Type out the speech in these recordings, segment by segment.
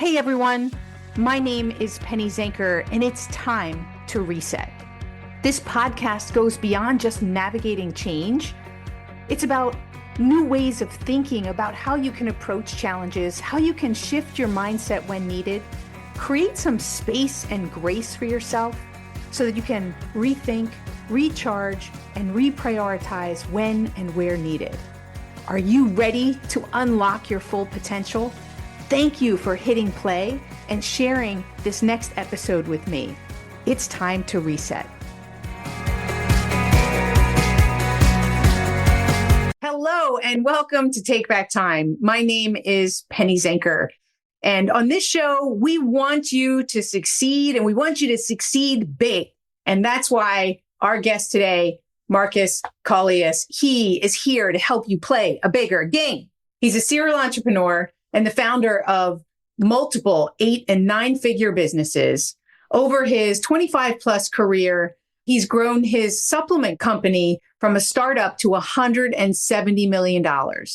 Hey everyone, my name is Penny Zanker, and it's time to reset. This podcast goes beyond just navigating change. It's about new ways of thinking about how you can approach challenges, how you can shift your mindset when needed, create some space and grace for yourself so that you can rethink, recharge, and reprioritize when and where needed. Are you ready to unlock your full potential? Thank you for hitting play and sharing this next episode with me. It's time to reset. Hello and welcome to Take Back Time. My name is Penny Zanker. And on this show, we want you to succeed and we want you to succeed big. And that's why our guest today, Markus, Kaulius, he is here to help you play a bigger game. He's a serial entrepreneur and the founder of multiple 8- and 9-figure businesses. Over his 25 plus career, he's grown his supplement company from a startup to $170 million. And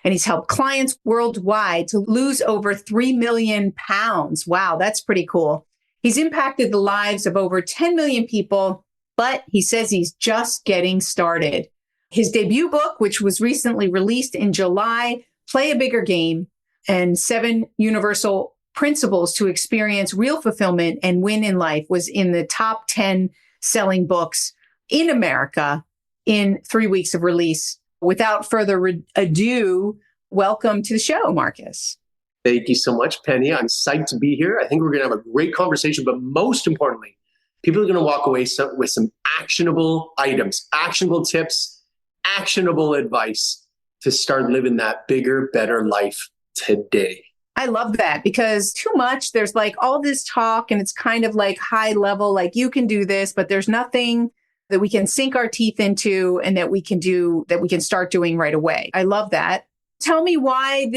he's helped clients worldwide to lose over 3 million pounds. Wow, that's pretty cool. He's impacted the lives of over 10 million people, but he says he's just getting started. His debut book, which was recently released in July, Play a Bigger Game, and 7 Universal Principles to Experience Real Fulfillment and Win in Life, was in the top 10 selling books in America in 3 weeks of release. Without further ado, welcome to the show, Markus. Thank you so much, Penny. I'm psyched to be here. I think we're going to have a great conversation, but most importantly, people are going to walk away with some actionable items, actionable tips, actionable advice to start living that bigger, better life today. I love that because too much, there's like all this talk and it's kind of like high level, like you can do this, but there's nothing that we can sink our teeth into and that we can do, that we can start doing right away. I love that. Tell me why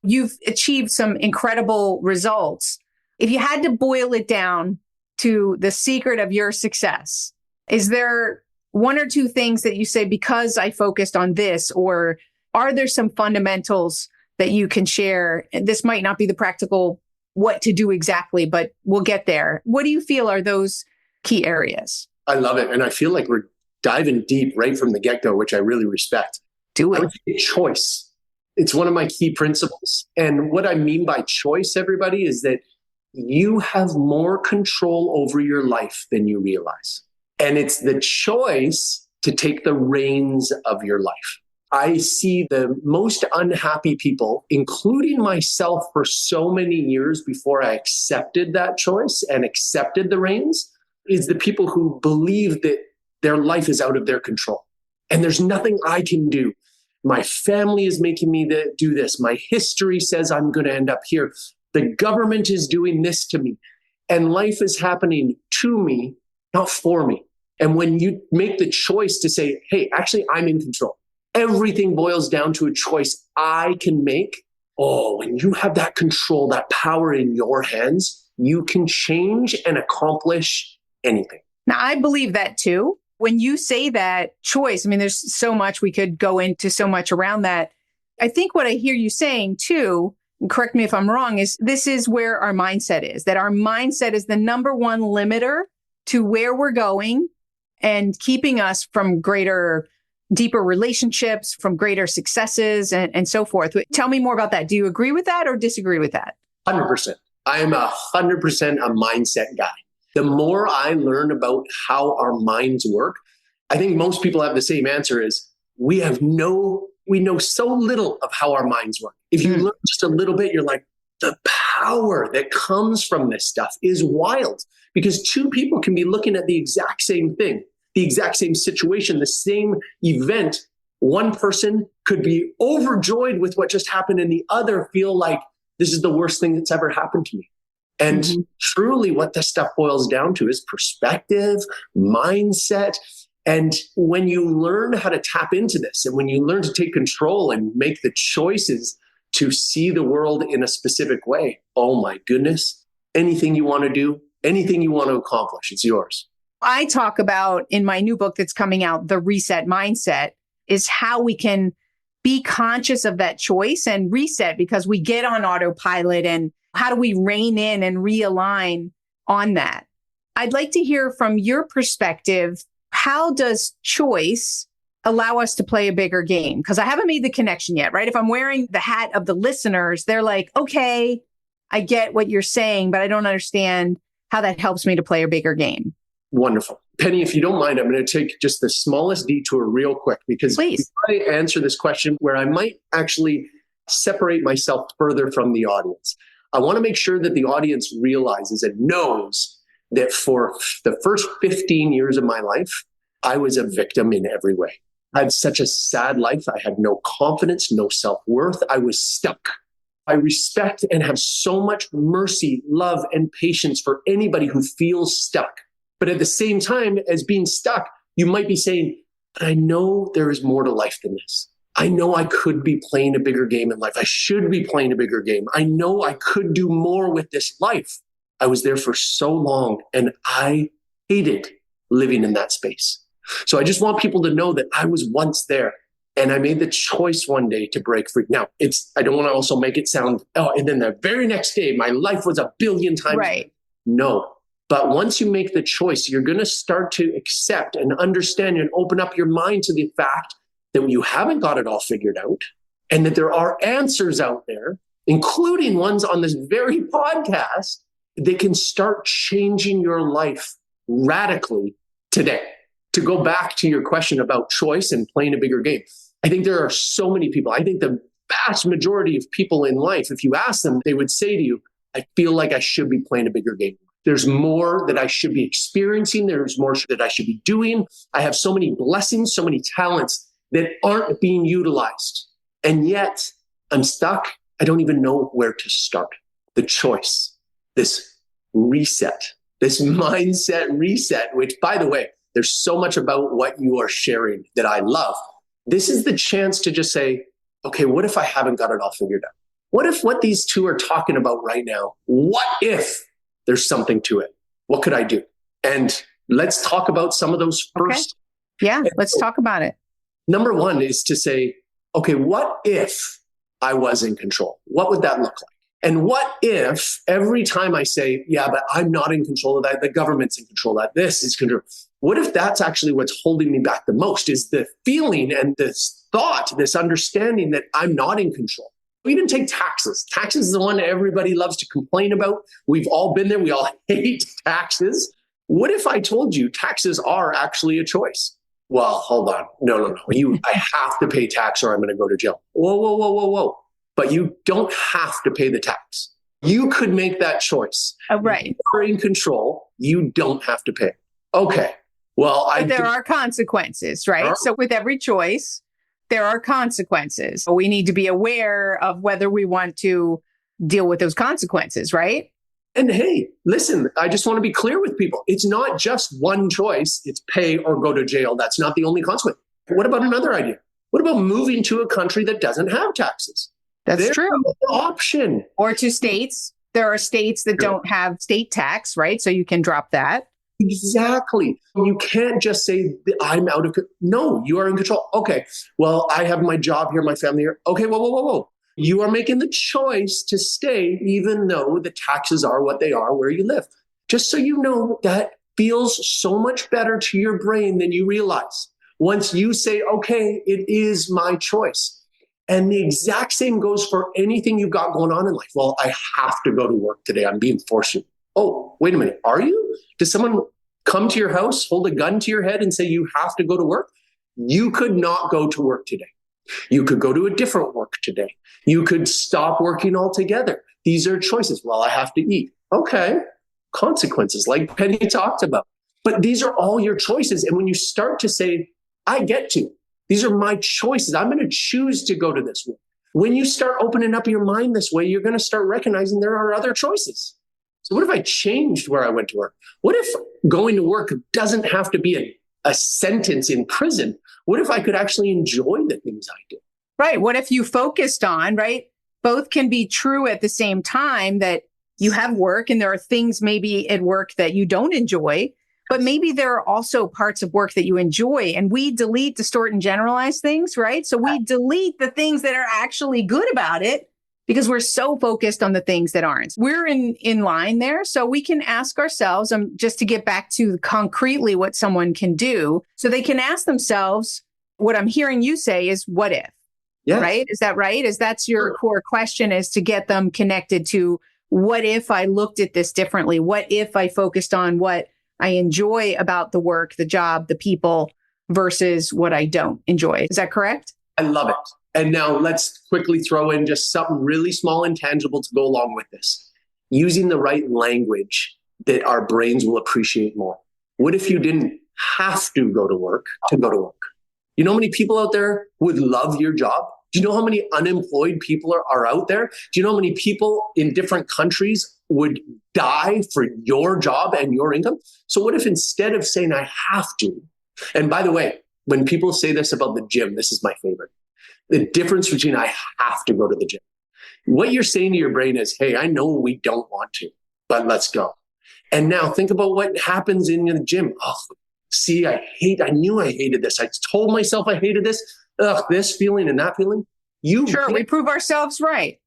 you've achieved some incredible results. If you had to boil it down to the secret of your success, is there one or two things that you say, because I focused on this, or are there some fundamentals that you can share? And this might not be the practical what to do exactly, but we'll get there. What do you feel are those key areas? I love it. And I feel like we're diving deep right from the get-go, which I really respect. Do it. Choice. It's one of my key principles. And what I mean by choice, everybody, is that you have more control over your life than you realize. And it's the choice to take the reins of your life. I see the most unhappy people, including myself, for so many years before I accepted that choice and accepted the reins, is the people who believe that their life is out of their control. And there's nothing I can do. My family is making me do this. My history says I'm going to end up here. The government is doing this to me. And life is happening to me, not for me. And when you make the choice to say, hey, actually, I'm in control. Everything boils down to a choice I can make. Oh, when you have that control, that power in your hands, you can change and accomplish anything. Now, I believe that too. When you say that choice, I mean, there's so much we could go into, so much around that. I think what I hear you saying too, and correct me if I'm wrong, is this is where our mindset is, that our mindset is the number one limiter to where we're going and keeping us from deeper relationships, from greater successes and so forth. Tell me more about that. Do you agree with that or disagree with that? 100%. I am 100% a mindset guy. The more I learn about how our minds work, I think most people have the same answer: is we know so little of how our minds work. If you learn just a little bit, you're like, the power that comes from this stuff is wild, because two people can be looking at the exact same thing, the exact same situation, the same event. One person could be overjoyed with what just happened and the other feel like this is the worst thing that's ever happened to me. And truly what this stuff boils down to is perspective, mindset. And when you learn how to tap into this, and when you learn to take control and make the choices to see the world in a specific way, oh my goodness, anything you want to do, anything you want to accomplish, it's yours. I talk about in my new book that's coming out, The Reset Mindset, is how we can be conscious of that choice and reset because we get on autopilot, and how do we rein in and realign on that? I'd like to hear from your perspective, how does choice allow us to play a bigger game? Because I haven't made the connection yet, right? If I'm wearing the hat of the listeners, they're like, okay, I get what you're saying, but I don't understand how that helps me to play a bigger game. Wonderful. Penny, if you don't mind, I'm going to take just the smallest detour real quick, because Please. before I answer this question where I might actually separate myself further from the audience, I want to make sure that the audience realizes and knows that for the first 15 years of my life, I was a victim in every way. I had such a sad life. I had no confidence, no self-worth. I was stuck. I respect and have so much mercy, love, and patience for anybody who feels stuck. But at the same time as being stuck, you might be saying, but I know there is more to life than this. I know I could be playing a bigger game in life. I should be playing a bigger game. I know I could do more with this life. I was there for so long and I hated living in that space. So I just want people to know that I was once there and I made the choice one day to break free. Now, I don't want to also make it sound, and then the very next day, my life was a billion times. Right. No. But once you make the choice, you're going to start to accept and understand and open up your mind to the fact that you haven't got it all figured out and that there are answers out there, including ones on this very podcast, that can start changing your life radically today. To go back to your question about choice and playing a bigger game, I think there are so many people. I think the vast majority of people in life, if you ask them, they would say to you, I feel like I should be playing a bigger game. There's more that I should be experiencing. There's more that I should be doing. I have so many blessings, so many talents that aren't being utilized. And yet I'm stuck. I don't even know where to start. The choice, this reset, this mindset reset, which, by the way, there's so much about what you are sharing that I love. This is the chance to just say, okay, what if I haven't got it all figured out? What if what these two are talking about right now, what if there's something to it? What could I do? And let's talk about some of those first. Okay. Yeah, let's talk about it. Number one is to say, okay, what if I was in control? What would that look like? And what if every time I say, yeah, but I'm not in control of that, the government's in control of that, this is control. What if that's actually what's holding me back the most, is the feeling and this thought, this understanding that I'm not in control? We even take taxes. Taxes is the one that everybody loves to complain about. We've all been there. We all hate taxes. What if I told you taxes are actually a choice? Well, hold on. No. I have to pay tax or I'm going to go to jail. Whoa. But you don't have to pay the tax. You could make that choice. Right. You're in control. You don't have to pay. Okay. Well, but there are consequences, right? So with every choice, there are consequences. We need to be aware of whether we want to deal with those consequences, right? And hey, listen, I just want to be clear with people. It's not just one choice. It's pay or go to jail. That's not the only consequence. What about another idea? What about moving to a country that doesn't have taxes? That's true. An option. Or to states. There are states that don't have state tax, right? So you can drop that. Exactly. You can't just say, I'm out of control. No, you are in control. Okay, well, I have my job here, my family here. Okay, whoa. You are making the choice to stay, even though the taxes are what they are where you live. Just so you know, that feels so much better to your brain than you realize. Once you say, okay, it is my choice. And the exact same goes for anything you've got going on in life. Well, I have to go to work today. I'm being forced to. Oh, wait a minute. Are you? Does someone come to your house, hold a gun to your head and say you have to go to work? You could not go to work today. You could go to a different work today. You could stop working altogether. These are choices. Well, I have to eat. Okay. Consequences like Penny talked about. But these are all your choices. And when you start to say, I get to, these are my choices. I'm going to choose to go to this work. When you start opening up your mind this way, you're going to start recognizing there are other choices. So what if I changed where I went to work? What if going to work doesn't have to be a sentence in prison? What if I could actually enjoy the things I do? Right. What if you focused on, right? Both can be true at the same time, that you have work and there are things maybe at work that you don't enjoy. But maybe there are also parts of work that you enjoy, and we delete, distort, and generalize things, right? So we delete the things that are actually good about it because we're so focused on the things that aren't. We're in line there. So we can ask ourselves, just to get back to concretely what someone can do. So they can ask themselves, what I'm hearing you say is, what if? Yes. Right? Is that right? That's your core question, is to get them connected to, what if I looked at this differently? What if I focused on what I enjoy about the work, the job, the people, versus what I don't enjoy? Is that correct? I love it. And now let's quickly throw in just something really small and tangible to go along with this. Using the right language that our brains will appreciate more. What if you didn't have to go to work to go to work? You know how many people out there would love your job? Do you know how many unemployed people are out there? Do you know how many people in different countries would die for your job and your income? So what if instead of saying I have to, and by the way, when people say this about the gym, this is my favorite. The difference between I have to go to the gym. What you're saying to your brain is, hey, I know we don't want to, but let's go. And now think about what happens in the gym. Oh, see, I knew I hated this. I told myself I hated this. This feeling and that feeling. We prove ourselves right.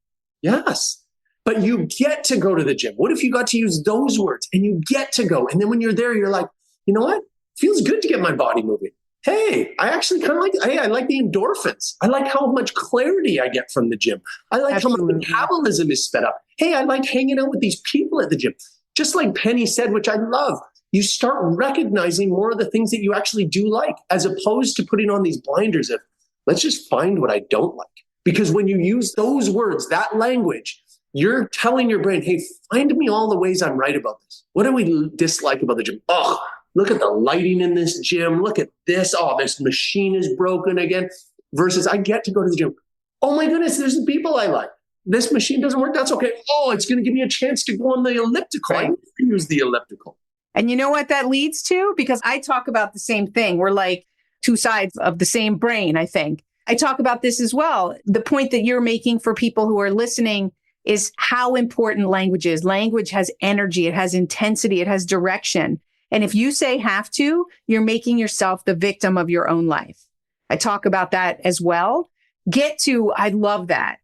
Yes. But you get to go to the gym. What if you got to use those words and you get to go? And then when you're there, you're like, you know what? Feels good to get my body moving. Hey, I actually kind of like, I like the endorphins. I like how much clarity I get from the gym. I like how my metabolism is sped up. Hey, I like hanging out with these people at the gym. Just like Penny said, which I love, you start recognizing more of the things that you actually do like, as opposed to putting on these blinders of, let's just find what I don't like. Because when you use those words, that language, you're telling your brain, hey, find me all the ways I'm right about this. What do we dislike about the gym? Oh, look at the lighting in this gym. Look at this. Oh, this machine is broken again. Versus I get to go to the gym. Oh my goodness, there's the people I like. This machine doesn't work. That's okay. Oh, it's going to give me a chance to go on the elliptical. Right. I can use the elliptical. And you know what that leads to? Because I talk about the same thing. We're like two sides of the same brain, I think. I talk about this as well. The point that you're making for people who are listening is how important language is. Language has energy, it has intensity, it has direction. And if you say have to, you're making yourself the victim of your own life. I talk about that as well. I love that.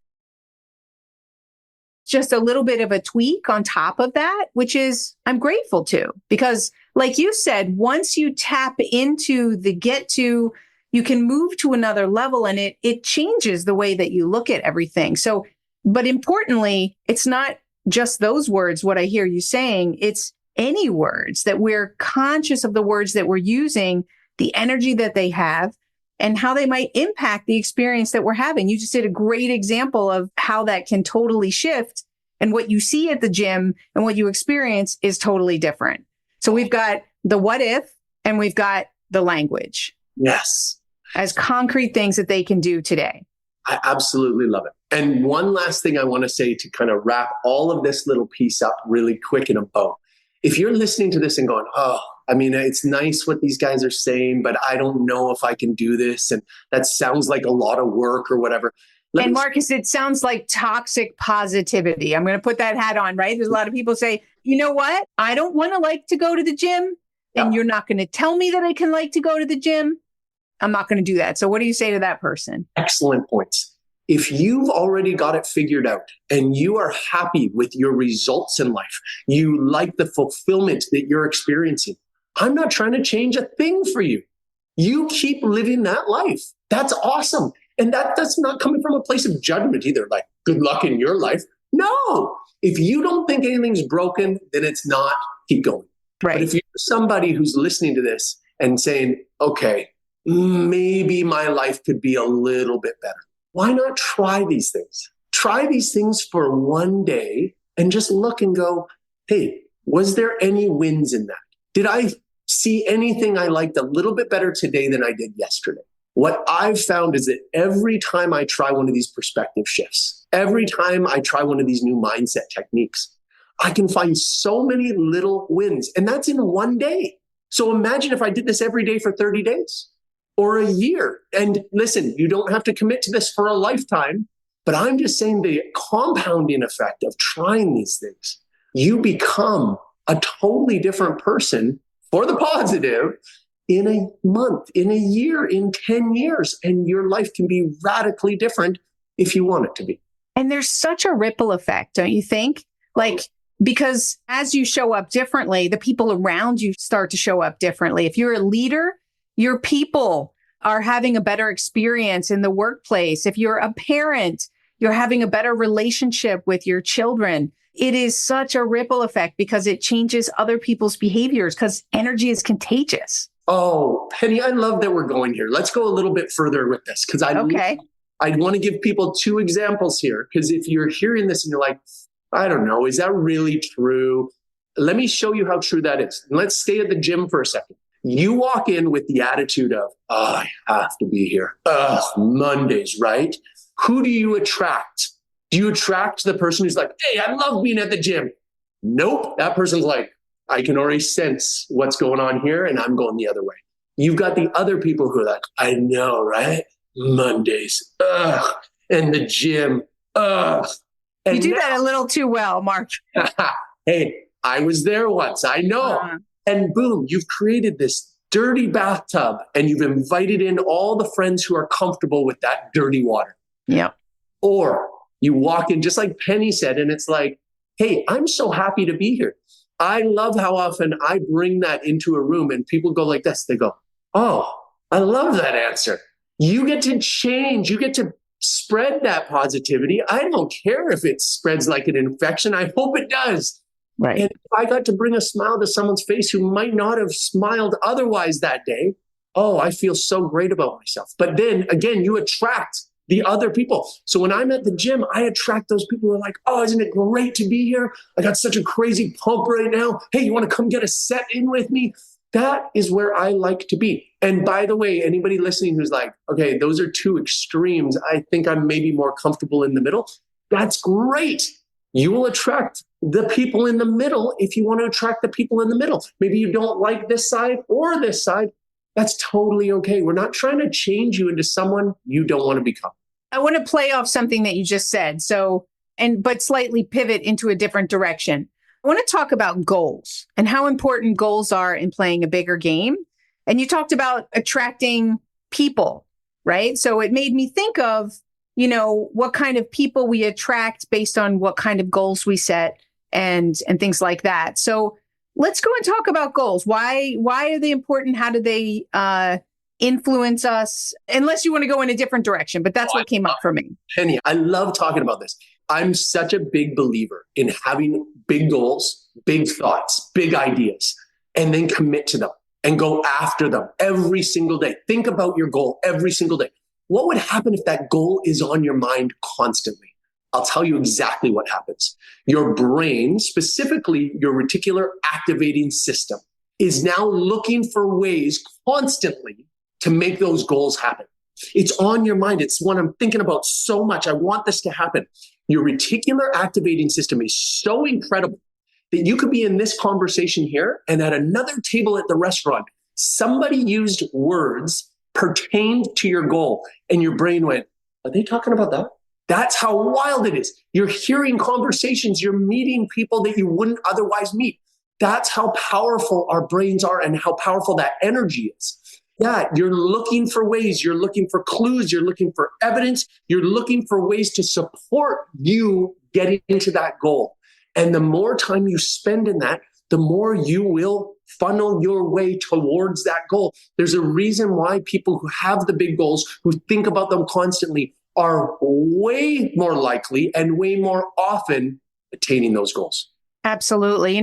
Just a little bit of a tweak on top of that, which is I'm grateful to, because like you said, once you tap into the get to, you can move to another level, and it changes the way that you look at everything. So, but importantly, it's not just those words, what I hear you saying, it's any words that we're conscious of, the words that we're using, the energy that they have, and how they might impact the experience that we're having. You just did a great example of how that can totally shift. And what you see at the gym and what you experience is totally different. So we've got the what if, and we've got the language. Yes. As concrete things that they can do today. I absolutely love it. And one last thing I want to say to kind of wrap all of this little piece up really quick in a bow. If you're listening to this and going, oh, I mean, it's nice what these guys are saying, but I don't know if I can do this. And that sounds like a lot of work or whatever. And Markus, it sounds like toxic positivity. I'm going to put that hat on, right? There's a lot of people say, you know what? I don't want to like to go to the gym. And you're not going to tell me that I can like to go to the gym. I'm not going to do that. So what do you say to that person? Excellent points. If you've already got it figured out and you are happy with your results in life, you like the fulfillment that you're experiencing, I'm not trying to change a thing for you. You keep living that life. That's awesome. And that's not coming from a place of judgment either, like good luck in your life. No, if you don't think anything's broken, then it's not, keep going. Right. But if you're somebody who's listening to this and saying, okay, maybe my life could be a little bit better, why not try these things? Try these things for one day and just look and go, hey, was there any wins in that? Did I see anything I liked a little bit better today than I did yesterday? What I've found is that every time I try one of these perspective shifts, every time I try one of these new mindset techniques, I can find so many little wins. And that's in one day. So imagine if I did this every day for 30 days or a year. And listen, you don't have to commit to this for a lifetime, but I'm just saying the compounding effect of trying these things, you become a totally different person for the positive in a month, in a year, in 10 years. And your life can be radically different if you want it to be. And there's such a ripple effect, don't you think? Like, because as you show up differently, the people around you start to show up differently. If you're a leader, your people are having a better experience in the workplace. If you're a parent, you're having a better relationship with your children. It is such a ripple effect because it changes other people's behaviors because energy is contagious. Oh, Penny, I love that we're going here. Let's go a little bit further with this because I want to give people two examples here. Because if you're hearing this and you're like, I don't know, is that really true? Let me show you how true that is. And let's stay at the gym for a second. You walk in with the attitude of, oh, I have to be here. Mondays, right? Who do you attract? Do you attract the person who's like, hey, I love being at the gym? Nope. That person's like, I can already sense what's going on here and I'm going the other way. You've got the other people who are like, I know, right? Mondays, and the gym, And you do that a little too well, Mark. Hey, I was there once. I know. And boom, you've created this dirty bathtub and you've invited in all the friends who are comfortable with that dirty water. Yeah. Or you walk in just like Penny said, and it's like, hey, I'm so happy to be here. I love how often I bring that into a room and people go like this. They go, oh, I love that answer. You get to change. You get to spread that positivity. I don't care if it spreads like an infection. I hope it does. Right. And if I got to bring a smile to someone's face who might not have smiled otherwise that day, oh, I feel so great about myself. But then again, you attract the other people. So when I'm at the gym, I attract those people who are like, oh, isn't it great to be here? I got such a crazy pump right now. Hey, you want to come get a set in with me? That is where I like to be. And by the way, anybody listening who's like, okay, those are two extremes. I think I'm maybe more comfortable in the middle. That's great. You will attract the people in the middle if you want to attract the people in the middle. Maybe you don't like this side or this side. That's totally okay. We're not trying to change you into someone you don't want to become. I want to play off something that you just said. But slightly pivot into a different direction. I want to talk about goals and how important goals are in playing a bigger game. And you talked about attracting people, right? So it made me think of, what kind of people we attract based on what kind of goals we set and things like that. So let's go and talk about goals. Why are they important? How do they influence us? Unless you want to go in a different direction, but that's what came up for me. Penny, I love talking about this. I'm such a big believer in having big goals, big thoughts, big ideas, and then commit to them and go after them every single day. Think about your goal every single day. What would happen if that goal is on your mind constantly? I'll tell you exactly what happens. Your brain, specifically your reticular activating system, is now looking for ways constantly to make those goals happen. It's on your mind. It's what I'm thinking about so much. I want this to happen. Your reticular activating system is so incredible that you could be in this conversation here and at another table at the restaurant, somebody used words pertained to your goal and your brain went, are they talking about that? That's how wild it is. You're hearing conversations. You're meeting people that you wouldn't otherwise meet. That's how powerful our brains are and how powerful that energy is. Yeah, you're looking for ways, you're looking for clues, you're looking for evidence, you're looking for ways to support you getting into that goal. And the more time you spend in that, the more you will funnel your way towards that goal. There's a reason why people who have the big goals, who think about them constantly, are way more likely and way more often attaining those goals. Absolutely.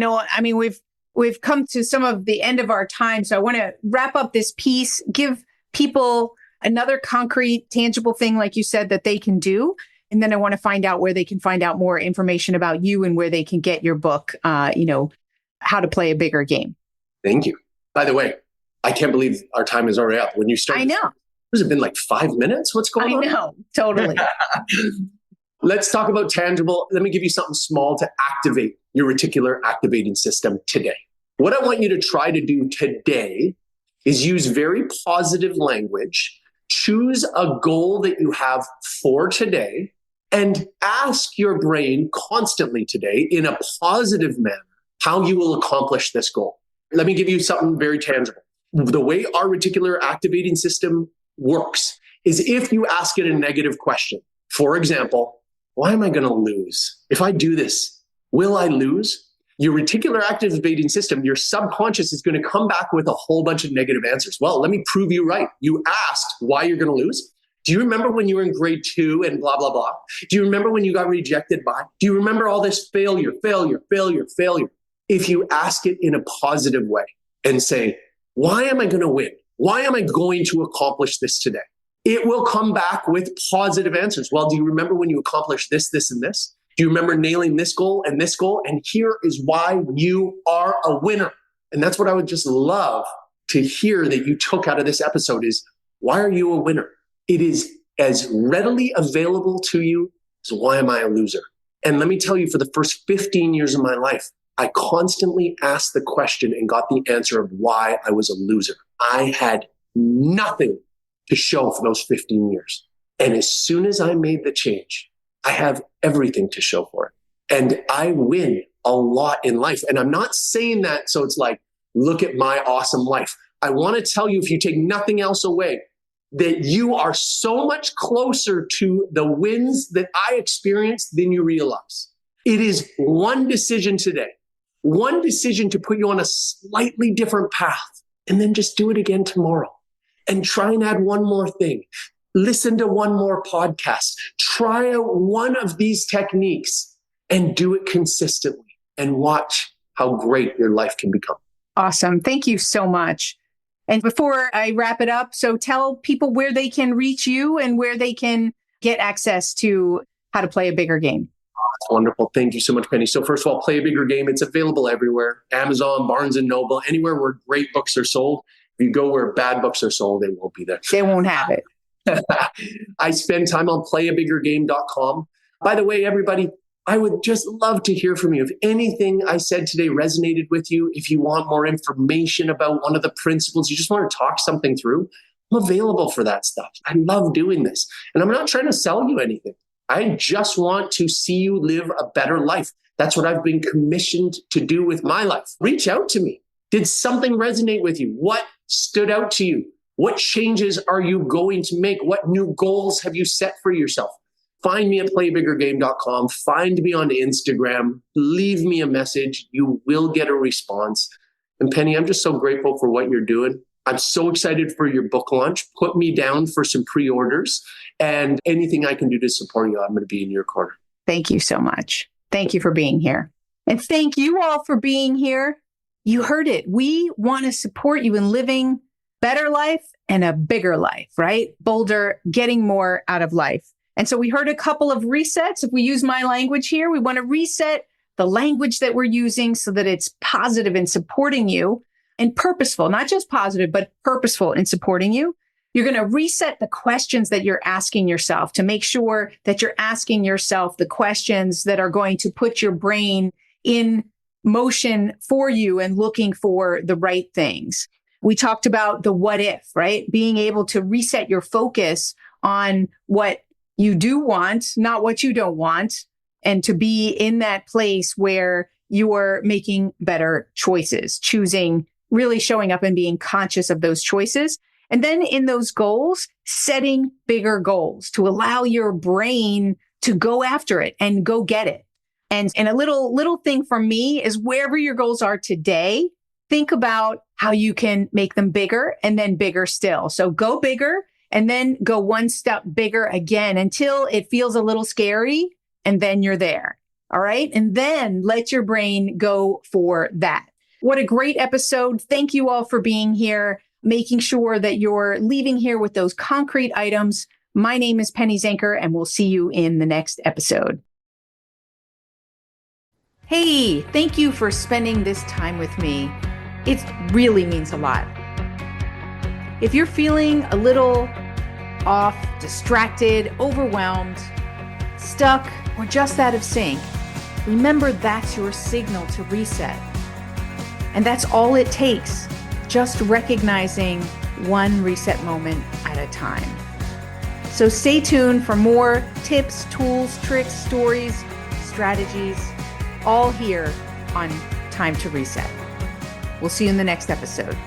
We've come to some of the end of our time. So I want to wrap up this piece, give people another concrete, tangible thing, like you said, that they can do. And then I want to find out where they can find out more information about you and where they can get your book, How to Play a Bigger Game. Thank you. By the way, I can't believe our time is already up. When you started, I know. Has it been like 5 minutes? What's going on? I know, totally. Let's talk about tangible. Let me give you something small to activate your reticular activating system today. What I want you to try to do today is use very positive language, choose a goal that you have for today, and ask your brain constantly today in a positive manner how you will accomplish this goal. Let me give you something very tangible. The way our reticular activating system works is if you ask it a negative question. For example, why am I going to lose? If I do this, will I lose? Your reticular activating system, your subconscious is going to come back with a whole bunch of negative answers. Well, let me prove you right. You asked why you're going to lose. Do you remember when you were in grade 2 and blah, blah, blah? Do you remember when you got rejected by? Do you remember all this failure? If you ask it in a positive way and say, why am I going to win? Why am I going to accomplish this today? It will come back with positive answers. Well, do you remember when you accomplished this, this, and this? Do you remember nailing this goal and this goal? And here is why you are a winner. And that's what I would just love to hear that you took out of this episode is, why are you a winner? It is as readily available to you as why am I a loser? And let me tell you, for the first 15 years of my life, I constantly asked the question and got the answer of why I was a loser. I had nothing to show for those 15 years. And as soon as I made the change, I have everything to show for it. And I win a lot in life. And I'm not saying that so it's like, look at my awesome life. I want to tell you, if you take nothing else away, that you are so much closer to the wins that I experienced than you realize. It is one decision today, one decision to put you on a slightly different path, and then just do it again tomorrow and try and add one more thing. Listen to one more podcast, try out one of these techniques and do it consistently and watch how great your life can become. Awesome. Thank you so much. And before I wrap it up, so tell people where they can reach you and where they can get access to how to play a bigger game. That's wonderful. Thank you so much, Penny. So first of all, Play a Bigger Game. It's available everywhere. Amazon, Barnes & Noble, anywhere where great books are sold. If you go where bad books are sold, they won't be there. They won't have it. I spend time on playabiggergame.com. By the way, everybody, I would just love to hear from you. If anything I said today resonated with you, if you want more information about one of the principles, you just want to talk something through, I'm available for that stuff. I love doing this. And I'm not trying to sell you anything. I just want to see you live a better life. That's what I've been commissioned to do with my life. Reach out to me. Did something resonate with you? What stood out to you? What changes are you going to make? What new goals have you set for yourself? Find me at playbiggergame.com. Find me on Instagram. Leave me a message. You will get a response. And Penny, I'm just so grateful for what you're doing. I'm so excited for your book launch. Put me down for some pre-orders and anything I can do to support you, I'm going to be in your corner. Thank you so much. Thank you for being here. And thank you all for being here. You heard it. We want to support you in living better life and a bigger life, right? Bolder, getting more out of life. And so we heard a couple of resets. If we use my language here, we want to reset the language that we're using so that it's positive in supporting you and purposeful, not just positive, but purposeful in supporting you. You're going to reset the questions that you're asking yourself to make sure that you're asking yourself the questions that are going to put your brain in motion for you and looking for the right things. We talked about the what if, right? Being able to reset your focus on what you do want, not what you don't want, and to be in that place where you are making better choices, choosing, really showing up and being conscious of those choices. And then in those goals, setting bigger goals to allow your brain to go after it and go get it. And a little thing from me is wherever your goals are today, think about how you can make them bigger and then bigger still. So go bigger and then go one step bigger again until it feels a little scary. And then you're there. All right. And then let your brain go for that. What a great episode. Thank you all for being here, making sure that you're leaving here with those concrete items. My name is Penny Zenker, and we'll see you in the next episode. Hey, thank you for spending this time with me. It really means a lot. If you're feeling a little off, distracted, overwhelmed, stuck, or just out of sync, remember that's your signal to reset. And that's all it takes, just recognizing one reset moment at a time. So stay tuned for more tips, tools, tricks, stories, strategies, all here on Time to Reset. We'll see you in the next episode.